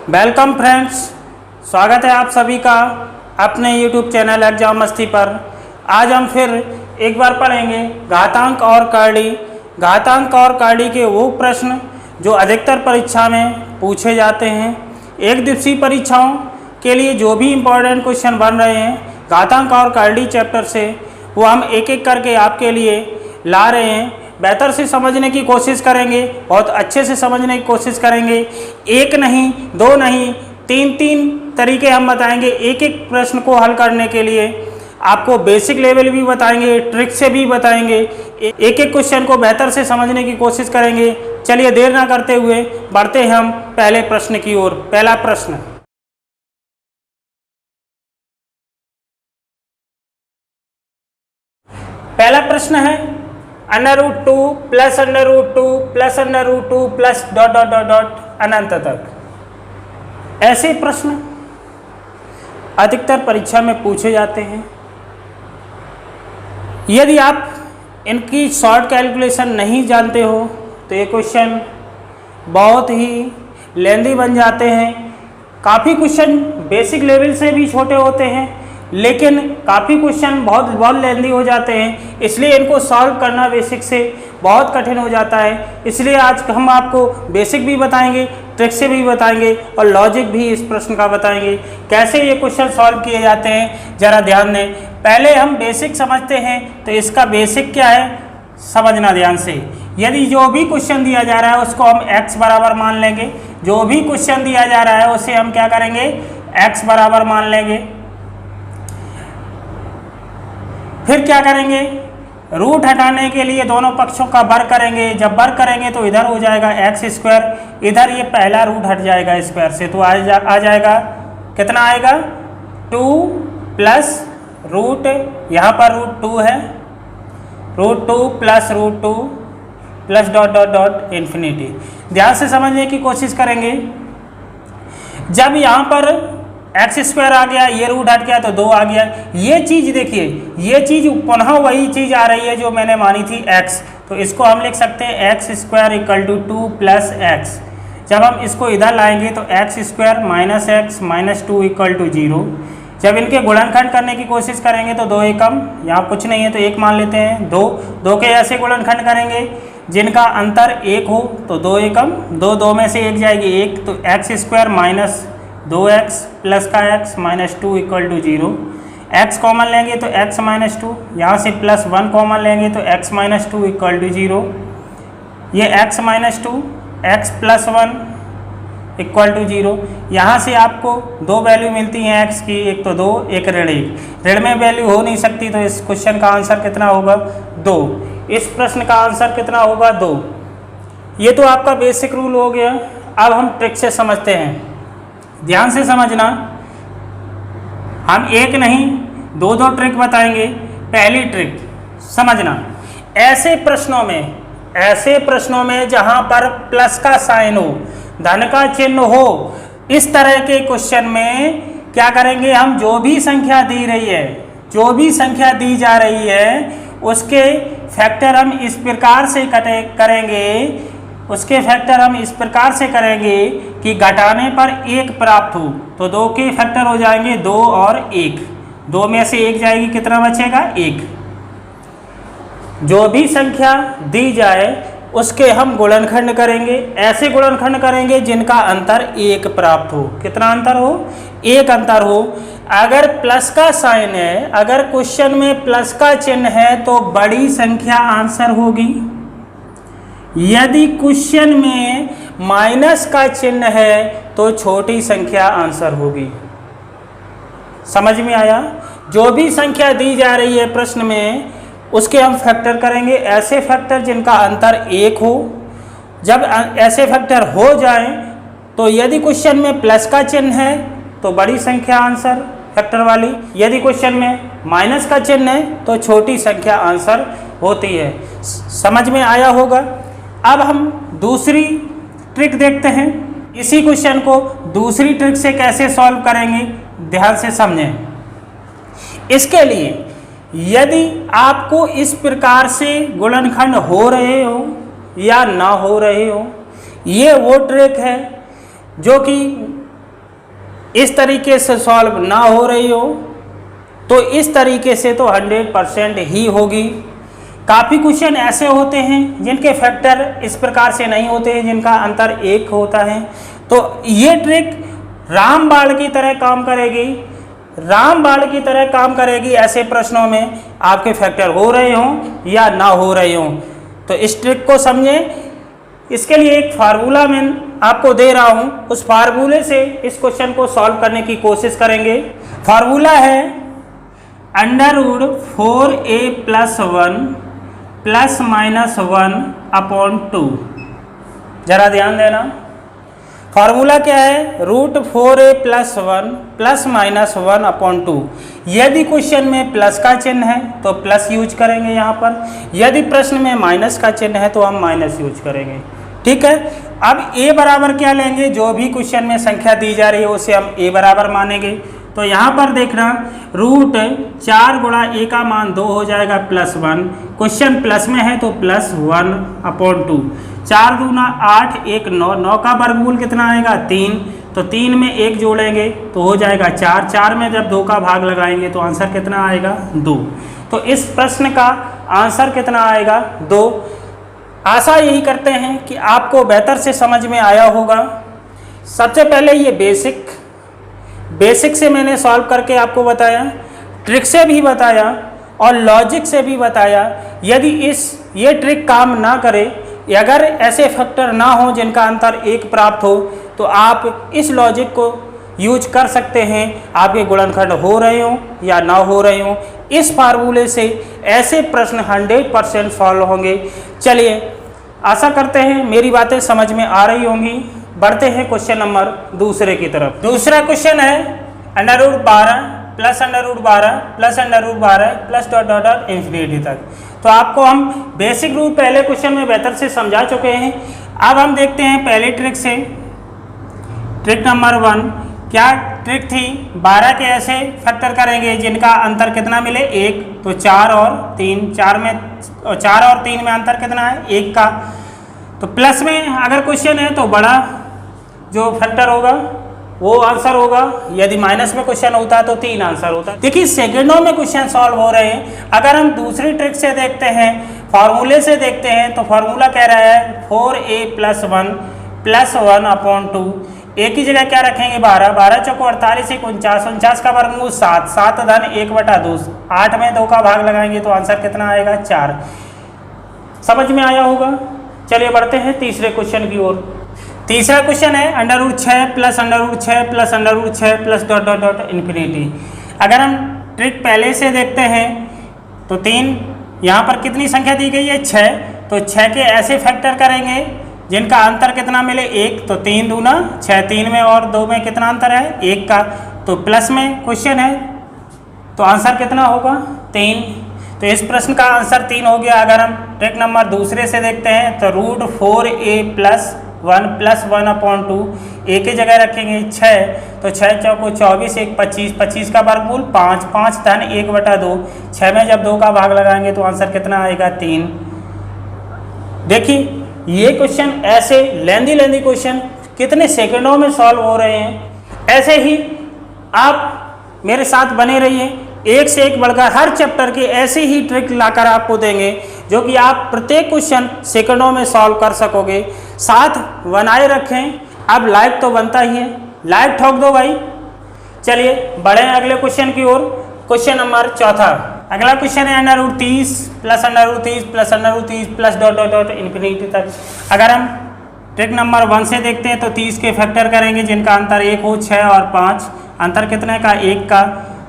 Welcome friends, स्वागत है आप सभी का अपने YouTube चैनल एग्जाम मस्ती पर। आज हम फिर एक बार पढ़ेंगे घातांक और करड़ी। घातांक और करड़ी के वो प्रश्न जो अधिकतर परीक्षा में पूछे जाते हैं। एक दिवसीय परीक्षाओं के लिए जो भी इम्पोर्टेंट क्वेश्चन बन रहे हैं घातांक और करड़ी चैप्टर से, वो हम एक एक करके आपके लिए ला रहे हैं। बेहतर से समझने की कोशिश करेंगे, बहुत अच्छे से समझने की कोशिश करेंगे। एक नहीं, दो नहीं, तीन तरीके हम बताएंगे एक एक प्रश्न को हल करने के लिए। आपको बेसिक लेवल भी बताएंगे, ट्रिक से भी बताएंगे। एक एक क्वेश्चन को बेहतर से समझने की कोशिश करेंगे। चलिए देर ना करते हुए बढ़ते हैं हम पहले प्रश्न की ओर। पहला प्रश्न, पहला प्रश्न है √2 प्लस √2 प्लस √2 प्लस ... अनंत तक। ऐसे प्रश्न अधिकतर परीक्षा में पूछे जाते हैं। यदि आप इनकी शॉर्ट कैलकुलेशन नहीं जानते हो तो ये क्वेश्चन बहुत ही लेंदी बन जाते हैं। काफ़ी क्वेश्चन बेसिक लेवल से भी छोटे होते हैं, लेकिन काफ़ी क्वेश्चन बहुत लेंदी हो जाते हैं, इसलिए इनको सॉल्व करना बेसिक से बहुत कठिन हो जाता है। इसलिए आज हम आपको बेसिक भी बताएंगे, ट्रिक से भी बताएंगे और लॉजिक भी इस प्रश्न का बताएंगे। कैसे ये क्वेश्चन सॉल्व किए जाते हैं ज़रा ध्यान दें। पहले हम बेसिक समझते हैं, तो इसका बेसिक क्या है समझना ध्यान से। यदि जो भी क्वेश्चन दिया जा रहा है उसको हम x बराबर मान लेंगे। जो भी क्वेश्चन दिया जा रहा है उसे हम क्या करेंगे, x बराबर मान लेंगे। फिर क्या करेंगे, रूट हटाने के लिए दोनों पक्षों का वर्ग करेंगे। जब वर्ग करेंगे तो इधर हो जाएगा x², इधर ये पहला रूट हट जाएगा स्क्वायर से, तो आ जाएगा कितना आएगा 2 प्लस रूट, यहाँ पर √2 है, √2 प्लस √2 प्लस ... इन्फिनिटी। ध्यान से समझने की कोशिश करेंगे। जब यहाँ पर x² आ गया, ये रूट हट गया तो 2 आ गया। ये चीज़ देखिए, ये चीज़ पुनः वही चीज़ आ रही है जो मैंने मानी थी x, तो इसको हम लिख सकते हैं x² = 2 प्लस x। जब हम इसको इधर लाएंगे तो x² माइनस x माइनस 2 = 0। जब इनके गुणनखंड करने की कोशिश करेंगे तो 2 एकम, यहाँ कुछ नहीं है तो 1 मान लेते हैं। 2 के ऐसे गुणनखंड करेंगे जिनका अंतर 1 हो तो 2 एकम, 2 में से 1 जाएगी 1, तो x² माइनस 2x प्लस का x माइनस 2 = 0। x कॉमन लेंगे तो x माइनस 2, यहाँ से प्लस 1 कॉमन लेंगे तो x माइनस 2 = 0। ये x माइनस 2 x प्लस 1 = 0। यहाँ से आपको 2 वैल्यू मिलती हैं x की, एक तो 2, एक ऋण 1। ऋण में वैल्यू हो नहीं सकती, तो इस क्वेश्चन का आंसर कितना होगा 2। इस प्रश्न का आंसर कितना होगा 2। ये तो आपका बेसिक रूल हो गया। अब हम ट्रिक से समझते हैं, ध्यान से समझना। हम एक नहीं 2 ट्रिक बताएंगे। पहली ट्रिक समझना, ऐसे प्रश्नों में जहां पर प्लस का साइन हो, धन का चिन्ह हो, इस तरह के क्वेश्चन में क्या करेंगे, हम जो भी संख्या दी रही है, जो भी संख्या दी जा रही है उसके फैक्टर हम इस प्रकार से करेंगे, उसके फैक्टर हम इस प्रकार से करेंगे कि घटाने पर 1 प्राप्त हो। तो 2 के फैक्टर हो जाएंगे 2 और 1, 2 में से 1 जाएगी, कितना बचेगा 1। जो भी संख्या दी जाए उसके हम गुणनखंड करेंगे। ऐसे गुणनखंड करेंगे जिनका अंतर 1 प्राप्त हो। कितना अंतर हो, 1 अंतर हो। अगर प्लस का साइन है, अगर क्वेश्चन में प्लस का चिन्ह है तो बड़ी संख्या आंसर होगी। यदि क्वेश्चन में माइनस का चिन्ह है तो छोटी संख्या आंसर होगी। समझ में आया। जो भी संख्या दी जा रही है प्रश्न में उसके हम फैक्टर करेंगे, ऐसे फैक्टर जिनका अंतर 1 हो। जब ऐसे फैक्टर हो जाए तो यदि क्वेश्चन में प्लस का चिन्ह है तो बड़ी संख्या आंसर फैक्टर वाली, यदि क्वेश्चन में माइनस का चिन्ह है तो छोटी संख्या आंसर होती है। समझ में आया होगा। अब हम दूसरी ट्रिक देखते हैं। इसी क्वेश्चन को दूसरी ट्रिक से कैसे सॉल्व करेंगे, ध्यान से समझें। इसके लिए यदि आपको इस प्रकार से गुणनखंड हो रहे हो या ना हो रहे हो, ये वो ट्रिक है जो कि इस तरीके से सॉल्व ना हो रही हो तो इस तरीके से तो 100% ही होगी। काफ़ी क्वेश्चन ऐसे होते हैं जिनके फैक्टर इस प्रकार से नहीं होते हैं, जिनका अंतर 1 होता है। तो ये ट्रिक रामबाण की तरह काम करेगी, रामबाण की तरह काम करेगी ऐसे प्रश्नों में, आपके फैक्टर हो रहे हों या ना हो रहे हों। तो इस ट्रिक को समझें। इसके लिए एक फार्मूला मैं आपको दे रहा हूं, उस फार्मूले से इस क्वेश्चन को सॉल्व करने की कोशिश करेंगे। फार्मूला है √4a + 1 ± 1/2। जरा ध्यान देना, फार्मूला क्या है, √4a + 1 ± 1/2। यदि क्वेश्चन में प्लस का चिन्ह है तो प्लस यूज करेंगे यहाँ पर, यदि प्रश्न में माइनस का चिन्ह है तो हम माइनस यूज करेंगे। ठीक है। अब a बराबर क्या लेंगे, जो भी क्वेश्चन में संख्या दी जा रही है उसे हम a बराबर मानेंगे। तो यहाँ पर देखना √4 गुणा a का मान 2 हो जाएगा +1। क्वेश्चन प्लस में है तो +1/2। 4 दूना 8, 1 9, 9 का वर्गमूल कितना आएगा 3। तो 3 में 1 जोड़ेंगे तो हो जाएगा 4। 4 में जब 2 का भाग लगाएंगे तो आंसर कितना आएगा 2। तो इस प्रश्न का आंसर कितना आएगा 2। आशा यही करते हैं कि आपको बेहतर से समझ में आया होगा। सबसे पहले ये बेसिक से मैंने सॉल्व करके आपको बताया, ट्रिक से भी बताया और लॉजिक से भी बताया। यदि ये ट्रिक काम ना करे, अगर ऐसे फैक्टर ना हो जिनका अंतर 1 प्राप्त हो, तो आप इस लॉजिक को यूज कर सकते हैं, आपके गुणनखंड हो रहे हों या ना हो रहे हों। इस फार्मूले से ऐसे प्रश्न 100% सॉल्व होंगे। चलिए, आशा करते हैं मेरी बातें समझ में आ रही होंगी। बढ़ते हैं क्वेश्चन नंबर दूसरे की तरफ। दूसरा क्वेश्चन है √12 + √12 + √12 + इन्फिनिटी तक। तो आपको हम बेसिक रूल पहले क्वेश्चन में बेहतर से समझा चुके हैं। अब हम देखते हैं पहले ट्रिक से। ट्रिक नंबर 1 क्या ट्रिक थी, 12 के ऐसे फैक्टर करेंगे जिनका अंतर कितना मिले 1। तो 4 और 3, 4 और 3 में अंतर कितना है 1 का। तो प्लस में अगर क्वेश्चन है तो बड़ा जो फैक्टर होगा वो आंसर होगा, यदि माइनस में क्वेश्चन होता है तो 3 आंसर होता है। देखिए सेकंडों में क्वेश्चन सॉल्व हो रहे हैं। अगर हम दूसरी ट्रिक से देखते हैं, फार्मूले से देखते हैं, तो फार्मूला कह रहा है 4a + 1 + 1/2। एक ही जगह क्या रखेंगे 12, 12 चौको 48, 49, 49 का वर्गमूल 7, 7 धन 1/2, 8 में 2 का भाग लगाएंगे तो आंसर कितना आएगा 4। समझ में आया होगा। चलिए बढ़ते हैं तीसरे क्वेश्चन की ओर। तीसरा क्वेश्चन है √6 + √6 + +... इन्फिनिटी। अगर हम ट्रिक पहले से देखते हैं तो 3 यहाँ पर कितनी संख्या दी गई है 6। तो 6 के ऐसे फैक्टर करेंगे जिनका अंतर कितना मिले 1। तो 3 दूना 6, 3 में और 2 में कितना अंतर है 1 का। तो प्लस में क्वेश्चन है तो आंसर कितना होगा 3। तो इस प्रश्न का आंसर 3 हो गया। अगर हम ट्रिक नंबर दूसरे से देखते हैं तो √4a + 1 + 1/2, एक ही जगह रखेंगे 6। तो 6 चौको 24, 1 25, 25 का वर्गमूल 5, 5 धन 1/2, 6 में जब 2 का भाग लगाएंगे तो आंसर कितना आएगा 3। देखिए ये क्वेश्चन ऐसे लेंदी क्वेश्चन कितने सेकंडों में सॉल्व हो रहे हैं। ऐसे ही आप मेरे साथ बने रहिए, एक से एक बढ़कर हर चैप्टर के ऐसे ही ट्रिक लाकर आपको देंगे जो कि आप प्रत्येक क्वेश्चन सेकंडों में सॉल्व कर सकोगे। साथ बनाए रखें। अब लाइक तो बनता ही है, लाइक ठोक दो भाई। चलिए बढ़े अगले क्वेश्चन की ओर। क्वेश्चन नंबर चौथा। अगला क्वेश्चन है √30 + √30 + इन्फिनिटी तक। अगर हम ट्रिक नंबर 1 से देखते हैं तो 30 के फैक्टर करेंगे जिनका अंतर 1 हो, 6 और 5, अंतर कितने का 1 का।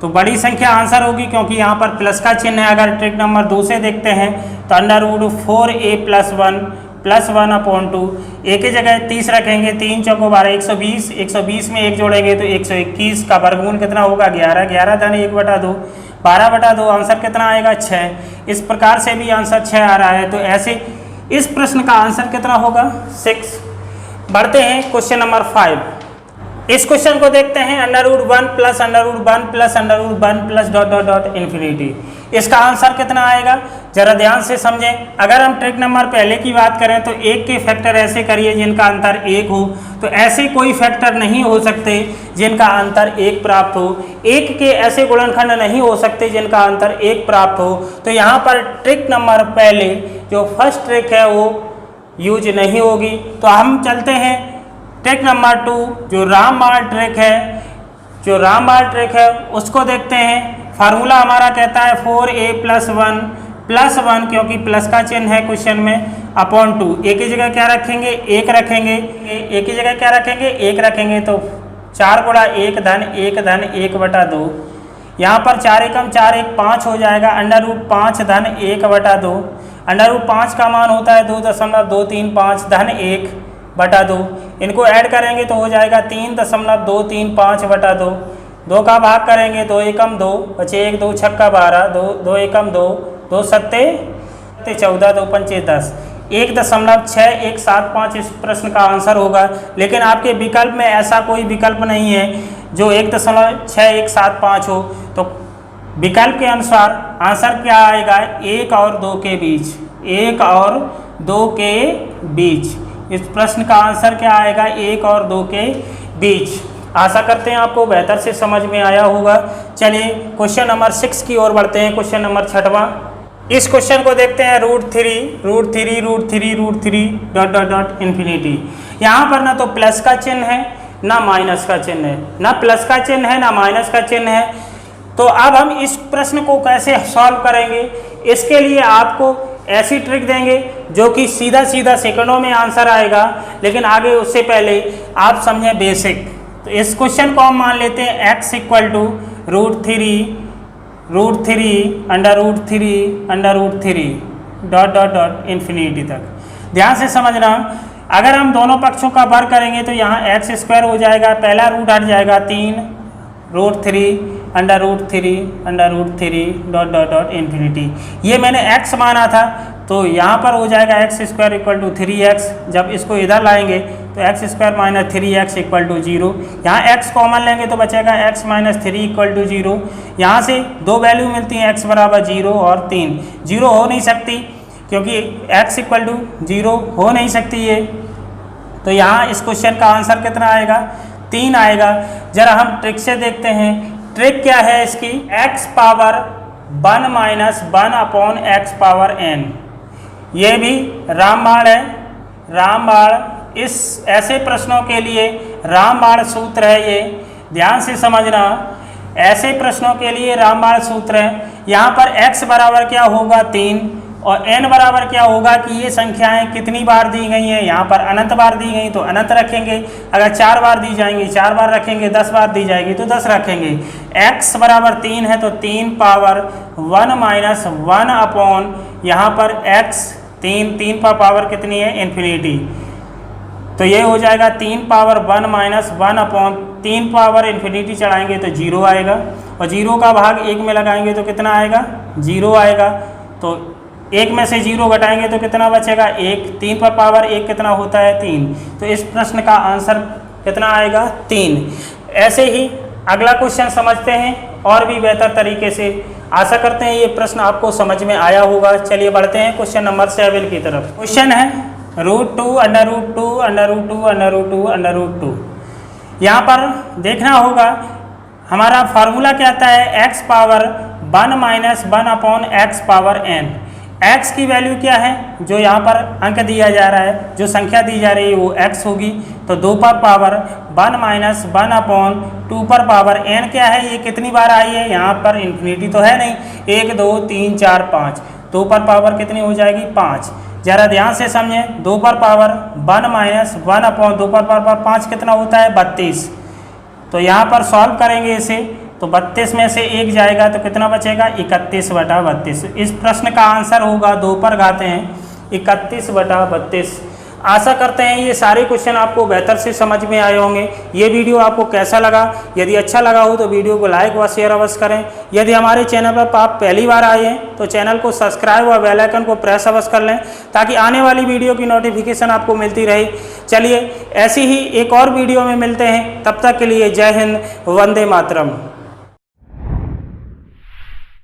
तो बड़ी संख्या आंसर होगी क्योंकि यहाँ पर प्लस का चिन्ह है। अगर ट्रिक नंबर 2 से देखते हैं तो √4a + 1 + 1/2, एक ही जगह 30 रखेंगे, 3 चौको 12, 120, 120 में 1 जोड़ेंगे तो 121 का वर्गमूल कितना होगा 11, 11 धन 1/2, 12/2, आंसर कितना आएगा 6। इस प्रकार से भी आंसर 6 आ रहा है। तो ऐसे इस प्रश्न का आंसर कितना होगा 6। बढ़ते हैं क्वेश्चन नंबर 5। इस क्वेश्चन को देखते हैं √1 + √1 + √1 + इन्फिनिटी। इसका आंसर कितना आएगा जरा ध्यान से समझें। अगर हम ट्रिक नंबर पहले की बात करें तो 1 के फैक्टर ऐसे करिए जिनका अंतर 1 हो, तो ऐसे कोई फैक्टर नहीं हो सकते जिनका अंतर 1 प्राप्त हो। 1 के ऐसे गुणनखंड नहीं हो सकते जिनका अंतर 1 प्राप्त हो। तो यहाँ पर ट्रिक नंबर पहले जो फर्स्ट ट्रिक है वो यूज नहीं होगी। तो हम चलते हैं ट्रिक नंबर 2 जो रामबाण ट्रिक है। जो रामबाण ट्रिक है उसको देखते हैं। फार्मूला हमारा कहता है 4a + 1 क्योंकि प्लस का चिन्ह है क्वेश्चन में अपॉन 2। a की जगह क्या रखेंगे 1 रखेंगे, a की जगह क्या रखेंगे 1 रखेंगे, तो 4 × 1 धन 1 धन 1/2। यहाँ पर 4 एकम 4 1 5 हो जाएगा, √5 धन 1/2। √5 का मान होता है 2.235 धन 1/2। इनको ऐड करेंगे तो हो जाएगा 3.235/2। 2 का भाग करेंगे 2 एकम 2 बचे 1 2 छक्का 12, 2 एकम 2 2 सत्ते 14 2 पंचे 10, 1.6175 इस प्रश्न का आंसर होगा। लेकिन आपके विकल्प में ऐसा कोई विकल्प नहीं है जो 1.6175 हो, तो विकल्प के अनुसार आंसर क्या आएगा 1 और 2 के बीच, 1 और 2 के बीच। इस प्रश्न का आंसर क्या आएगा 1 और 2 के बीच। आशा करते हैं आपको बेहतर से समझ में आया होगा। चलिए क्वेश्चन नंबर 6 की ओर बढ़ते हैं। क्वेश्चन नंबर 6वां। इस क्वेश्चन को देखते हैं √3 यहाँ पर ना तो प्लस का चिन्ह है ना माइनस का चिन्ह है, ना प्लस का चिन्ह है ना माइनस का चिन्ह है। तो अब हम इस प्रश्न को कैसे सॉल्व करेंगे, इसके लिए आपको ऐसी ट्रिक देंगे जो कि सीधा सीधा सेकंडों में आंसर आएगा। लेकिन आगे उससे पहले आप समझें बेसिक। तो इस क्वेश्चन को हम मान लेते हैं x = √3 इन्फिनिटी तक। ध्यान से समझना, अगर हम दोनों पक्षों का वर्ग करेंगे तो यहाँ x² हो जाएगा, पहला रूट हट जाएगा 3 √3 इन्फिनिटी। ये मैंने x माना था तो यहाँ पर हो जाएगा x² = 3x। जब इसको इधर लाएंगे तो x² - 3x = 0। यहाँ x कॉमन लेंगे तो बचेगा x - 3 = 0। यहाँ से दो वैल्यू मिलती हैं, x = 0 और 3। 0 हो नहीं सकती क्योंकि x = 0 हो नहीं सकती ये। तो यहाँ इस क्वेश्चन का आंसर कितना आएगा 3 आएगा। जरा हम ट्रिक से देखते हैं। ट्रिक क्या है इसकी, x पावर 1 - 1/x⁴n। ये भी रामबाण है। रामबाण इस ऐसे प्रश्नों के लिए रामबाण सूत्र है, ये ध्यान से समझना। ऐसे प्रश्नों के लिए रामबाण सूत्र है। यहाँ पर x बराबर क्या होगा 3 और n बराबर क्या होगा कि ये संख्याएं कितनी बार दी गई हैं, यहाँ पर अनंत बार दी गई तो अनंत रखेंगे। अगर 4 बार दी जाएंगी 4 बार रखेंगे, 10 बार दी जाएगी तो 10 रखेंगे। x बराबर 3 है तो 3 पावर 1 - 1 यहाँ पर x 3 पर पावर कितनी है इन्फिनिटी। तो ये हो जाएगा 3 पावर 1 - 1 3 पावर इन्फिनिटी चढ़ाएंगे तो 0 आएगा और 0 का भाग 1 में लगाएंगे तो कितना आएगा 0 आएगा। तो 1 में से 0 घटाएंगे तो कितना बचेगा 1। 3 पर पावर 1 कितना होता है 3। तो इस प्रश्न का आंसर कितना आएगा 3। ऐसे ही अगला क्वेश्चन समझते हैं और भी बेहतर तरीके से। आशा करते हैं ये प्रश्न आपको समझ में आया होगा। चलिए बढ़ते हैं क्वेश्चन नंबर 7 की तरफ। क्वेश्चन है √2 यहाँ पर देखना होगा हमारा फार्मूला क्या आता है x पावर 1 - 1/x⁴n। x की वैल्यू क्या है, जो यहाँ पर अंक दिया जा रहा है, जो संख्या दी जा रही है वो x होगी। तो 2 पर पावर 1 - 1/2 पर पावर n क्या है, ये कितनी बार आई है, यहाँ पर इन्फिनिटी तो है नहीं। 1 2 3 4 5, 2 पर पावर कितनी हो जाएगी 5। जरा ध्यान से समझें, 2 पर पावर 1 - 1/2 पर पावर 5 कितना होता है 32। तो यहाँ पर सॉल्व करेंगे इसे तो 32 में से 1 जाएगा तो कितना बचेगा 31/32। इस प्रश्न का आंसर होगा 2 पर घाते हैं 31/32। आशा करते हैं ये सारे क्वेश्चन आपको बेहतर से समझ में आए होंगे। ये वीडियो आपको कैसा लगा, यदि अच्छा लगा हो तो वीडियो को लाइक व शेयर अवश्य करें। यदि हमारे चैनल पर आप पहली बार आए हैं तो चैनल को सब्सक्राइब व बेल आइकन को प्रेस अवश्य कर लें ताकि आने वाली वीडियो की नोटिफिकेशन आपको मिलती रहे। चलिए ऐसी ही एक और वीडियो में मिलते हैं, तब तक के लिए जय हिंद, वंदे मातरम।